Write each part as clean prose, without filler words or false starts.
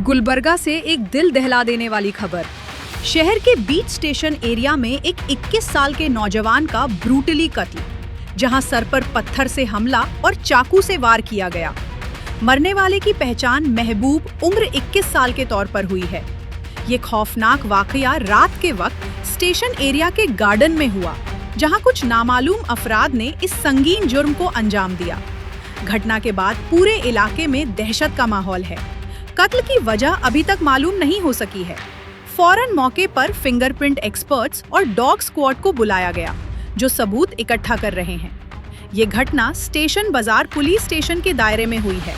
गुलबर्गा से एक दिल दहला देने वाली खबर। शहर के बीच स्टेशन एरिया में एक 21 साल के नौजवान का ब्रूटली कत्ल, जहां सर पर पत्थर से हमला और चाकू से वार किया गया। मरने वाले की पहचान महबूब उम्र 21 साल के तौर पर हुई है। ये खौफनाक वाकया रात के वक्त स्टेशन एरिया के गार्डन में हुआ, जहां कुछ नामालूम अफराद ने इस संगीन जुर्म को अंजाम दिया। घटना के बाद पूरे इलाके में दहशत का माहौल है। कत्ल की वजह अभी तक मालूम नहीं हो सकी है। फौरन मौके पर फिंगरप्रिंट एक्सपर्ट्स और डॉग स्क्वाड को बुलाया गया, जो सबूत इकट्ठा कर रहे हैं। ये घटना स्टेशन बाजार पुलिस स्टेशन के दायरे में हुई है।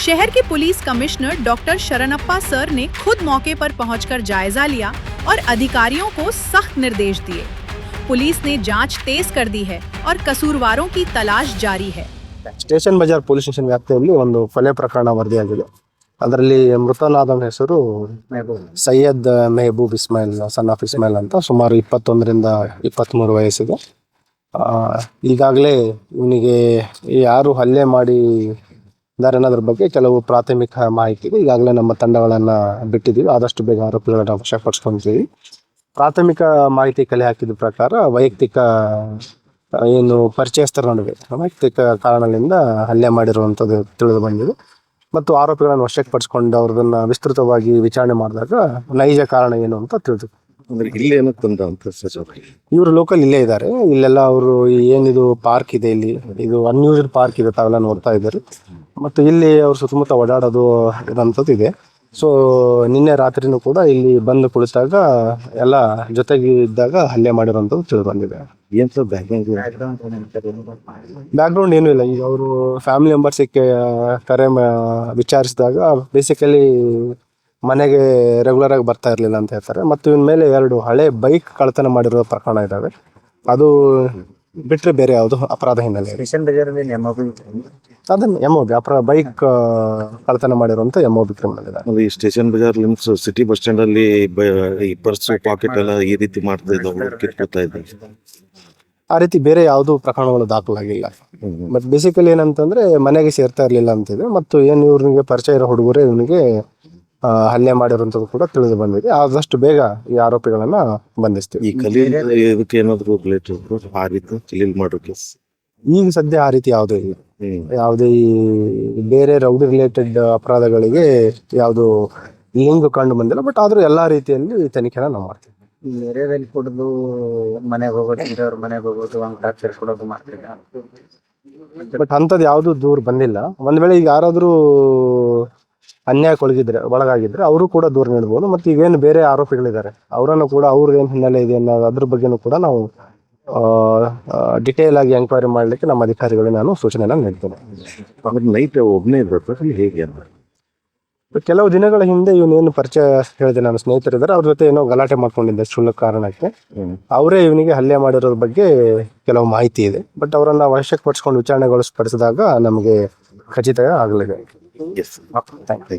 शहर के police commissioner doctor Sharanappa sir ने खुद मौके पर पहुंचकर जायजा लिया और अधिकारियों को सख्त निर्देश दिए। पुलिस ने जांच तेज कर दी है और कसूरवारों की तलाश जारी है। ಸ್ಟೇಷನ್ ಬಜಾರ್ ಪೊಲೀಸ್ ಸ್ಟೇಷನ್ ವ್ಯಾಪ್ತಿಯಲ್ಲಿ ಒಂದು ಕೊಲೆ ಪ್ರಕರಣ ವರದಿಯಾಗಿದೆ. ಅದರಲ್ಲಿ ಮೃತನಾದವನ ಹೆಸರು ಸೈಯದ್ ಮೆಹಬೂಬ್ ಇಸ್ಮಾಯಿಲ್, ಸನ್ ಆಫ್ ಇಸ್ಮಾಯಿಲ್ ಅಂತ. ಸುಮಾರು 21ರಿಂದ 23 ವಯಸ್ಸಿದೆ. ಈಗಾಗಲೇ ಇವನಿಗೆ ಯಾರು ಹಲ್ಲೆ ಮಾಡಿದ್ದಾರೆ ಅನ್ನೋದ್ರ ಬಗ್ಗೆ ಕೆಲವು ಪ್ರಾಥಮಿಕ ಮಾಹಿತಿ ಇದೆ. ಈಗಾಗಲೇ ನಮ್ಮ ತಂಡಗಳನ್ನು ಬಿಟ್ಟಿದ್ದೀವಿ. ಆದಷ್ಟು ಬೇಗ ಆರೋಪಿಗಳನ್ನ ವಶಪಡಿಸ್ಕೊಂತೀವಿ. ಪ್ರಾಥಮಿಕ ಮಾಹಿತಿ ಕಲೆ ಹಾಕಿದ ಪ್ರಕಾರ ವೈಯಕ್ತಿಕ ಏನು ಪರಿಚಯಸ್ಥರ ನಡುವೆ ವೈಯಕ್ತಿಕ ಕಾರಣದಿಂದ ಹಲ್ಲೆ ಮಾಡಿರುವಂಥದ್ದು ತಿಳಿದು ಬಂದಿದೆ. ಮತ್ತು ಆರೋಪಿಗಳನ್ನು ವಶಕ್ಕೆ ಪಡಿಸ್ಕೊಂಡು ಅವ್ರನ್ನ ವಿಸ್ತೃತವಾಗಿ ವಿಚಾರಣೆ ಮಾಡಿದಾಗ ನೈಜ ಕಾರಣ ಏನು ಅಂತ ತಿಳಿದು. ಇಲ್ಲಿ ಇವರು ಲೋಕಲ್ ಇಲ್ಲೇ ಇದ್ದಾರೆ. ಇಲ್ಲೆಲ್ಲ ಅವರು ಏನಿದು ಪಾರ್ಕ್ ಇದೆ, ಇಲ್ಲಿ ಇದು ಅನ್ಯೂಸ್ಡ್ ಪಾರ್ಕ್ ಇದೆ, ತಾವೆಲ್ಲ ನೋಡ್ತಾ ಇದ್ದಾರೆ. ಮತ್ತು ಇಲ್ಲಿ ಅವ್ರು ಸುತ್ತಮುತ್ತ ಓಡಾಡೋದು ಇರೋಂಥದ್ದು ಇದೆ. ಸೊ ನಿನ್ನೆ ರಾತ್ರಿನೂ ಕೂಡ ಇಲ್ಲಿ ಬಂದು ಕುಳಿತಾಗ ಎಲ್ಲ ಜೊತೆಗೆ ಇದ್ದಾಗ ಹಲ್ಲೆ ಮಾಡಿರೋಂಥದ್ದು ತಿಳಿದು ಬಂದಿದೆ. ಬ್ಯಾಕ್ಗ್ರೌಂಡ್ ಏನೂ ಇಲ್ಲ. ಈಗ ಅವರು ಫ್ಯಾಮಿಲಿ ಮೆಂಬರ್ಸಿಗೆ ವಿಚಾರಿಸಿದಾಗ ಬೇಸಿಕಲಿ ಮನೆಗೆ ರೆಗ್ಯುಲರ್ ಆಗಿ ಬರ್ತಾ ಇರಲಿಲ್ಲ ಅಂತ ಹೇಳ್ತಾರೆ. ಮತ್ತು ಇವನ ಮೇಲೆ 2 ಹಳೆ ಬೈಕ್ ಕಳ್ಳತನ ಮಾಡಿರೋ ಪ್ರಕರಣ ಇದ್ದಾವೆ. ಅದು ಬಿಟ್ಟರೆ ಬೇರೆ ಯಾವುದು ಅಪರಾಧ ಹಿನ್ನೆಲೆ ಅದನ್ನು MOB ಬೈಕ್ ಕಳ್ಳತನ ಮಾಡಿರುವಂಥ MOB ಕ್ರಿಮಿನಲ್ ಇದೆ. ಈ station Bazaar limbs city bus stand ಅಲ್ಲಿ ಈ ಪರ್ಸ್ ಪಾಕೆಟ್ ಎಲ್ಲ ಈ ರೀತಿ ಮಾಡ್ತಾ ಇದ್ದಾರೆ. ಆ ರೀತಿ ಬೇರೆ ಯಾವುದು ಪ್ರಕರಣಗಳು ದಾಖಲಾಗಿಲ್ಲ. ಬಟ್ ಬೇಸಿಕಲಿ ಏನಂತಂದ್ರೆ ಮನೆಗೆ ಸೇರ್ತಾ ಇರಲಿಲ್ಲ ಅಂತಿದೆ. ಮತ್ತು ಏನು ಇವ್ರಿಗೆ ಪರಿಚಯ ಇರೋ ಹುಡುಗರೇ ಇವನಿಗೆ ಹಲ್ಲೆ ಮಾಡಿರುವಂಥದ್ದು ಕೂಡ ತಿಳಿದು ಬಂದಿದೆ. ಆದಷ್ಟು ಬೇಗ ಈ ಆರೋಪಿಗಳನ್ನ ಬಂಧಿಸ್ತೀವಿ. ಈ ಕಲೀಲ್ ಇದಕ್ಕೆ ಏನಾದ್ರು ರಿಲೇಟೆಡ್ ಆ ರೀತಿ ಕಲೀಲ್ ಮಾಡೋ ಕೇಸ್ ಈಗ ಸದ್ಯ ಆ ರೀತಿ ಯಾವುದೇ ಇಲ್ಲ. ಯಾವುದೇ ಈ ಬೇರೆ ರೌಡಿ ರಿಲೇಟೆಡ್ ಅಪರಾಧಗಳಿಗೆ ಯಾವುದು ಲಿಂಕ್ ಕಂಡು ಬಂದಿಲ್ಲ. ಬಟ್ ಆದ್ರೂ ಎಲ್ಲಾ ರೀತಿಯಲ್ಲಿ ತನಿಖೆನ ನಾವು ಮಾಡ್ತೀವಿ. ಏರಿಯಾದಲ್ಲಿ ಕುಡಿದು ಮನೆಗೆ ಹೋಗೋದು, ಇರೋರು ಮನೆಗೆ ಹೋಗೋದು, ಹಂಗೆ ಟಾರ್ಚರ್ ಕೊಡೋದು ಮಾಡ್ತೀವಿ. ಬಟ್ ಅಂಥದ್ದು ಯಾವುದು ದೂರ ಬಂದಿಲ್ಲ. ಒಂದ್ ವೇಳೆ ಈಗ ಯಾರಾದ್ರೂ ಅನ್ಯಾಯಕ್ಕೊಳಗಿದ್ರೆ ಒಳಗಾಗಿದ್ರೆ ಅವರು ಕೂಡ ದೂರ ನೀಡಬಹುದು. ಮತ್ತು ಈಗೇನು ಬೇರೆ ಆರೋಪಿಗಳಿದ್ದಾರೆ ಅವರನ್ನು ಕೂಡ ಅವ್ರದ್ದು ಏನು ಹಿನ್ನೆಲೆ ಇದೆ ಅನ್ನೋ ಅದ್ರ ಬಗ್ಗೆನೂ ಕೂಡ ನಾವು ಡಿಟೇಲ್ ಆಗಿ ಎಂಕ್ವೈರಿ ಮಾಡ್ಲಿಕ್ಕೆ ನಮ್ಮ ಅಧಿಕಾರಿಗಳಿಗೆ ನಾನು ಸೂಚನೆನ ನೀಡ್ತೇನೆ. ನೈಟ್ ಒಬ್ಬನೇ ಇರ್ಬೇಕು ಹೇಗೆ ಅಂತ. ಕೆಲವು ದಿನಗಳ ಹಿಂದೆ ಇವನೇನು ಪರಿಚಯ ಹೇಳಿದೆ, ನನ್ನ ಸ್ನೇಹಿತರಿದ್ದಾರೆ, ಅವ್ರ ಜೊತೆ ಏನೋ ಗಲಾಟೆ ಮಾಡ್ಕೊಂಡಿದ್ದೆ ಕ್ಷುಲ್ಲಕ ಕಾರಣಕ್ಕೆ. ಅವರೇ ಇವನಿಗೆ ಹಲ್ಲೆ ಮಾಡಿರೋದ್ರ ಬಗ್ಗೆ ಕೆಲವು ಮಾಹಿತಿ ಇದೆ. ಬಟ್ ಅವರನ್ನ ವಶಕ್ಕೆ ಪಡಿಸ್ಕೊಂಡು ವಿಚಾರಣೆಗೊಳಿಸ್ಪಡಿಸಿದಾಗ ನಮಗೆ ಖಚಿತ ಆಗಲಿದೆ. Yes. Thank you.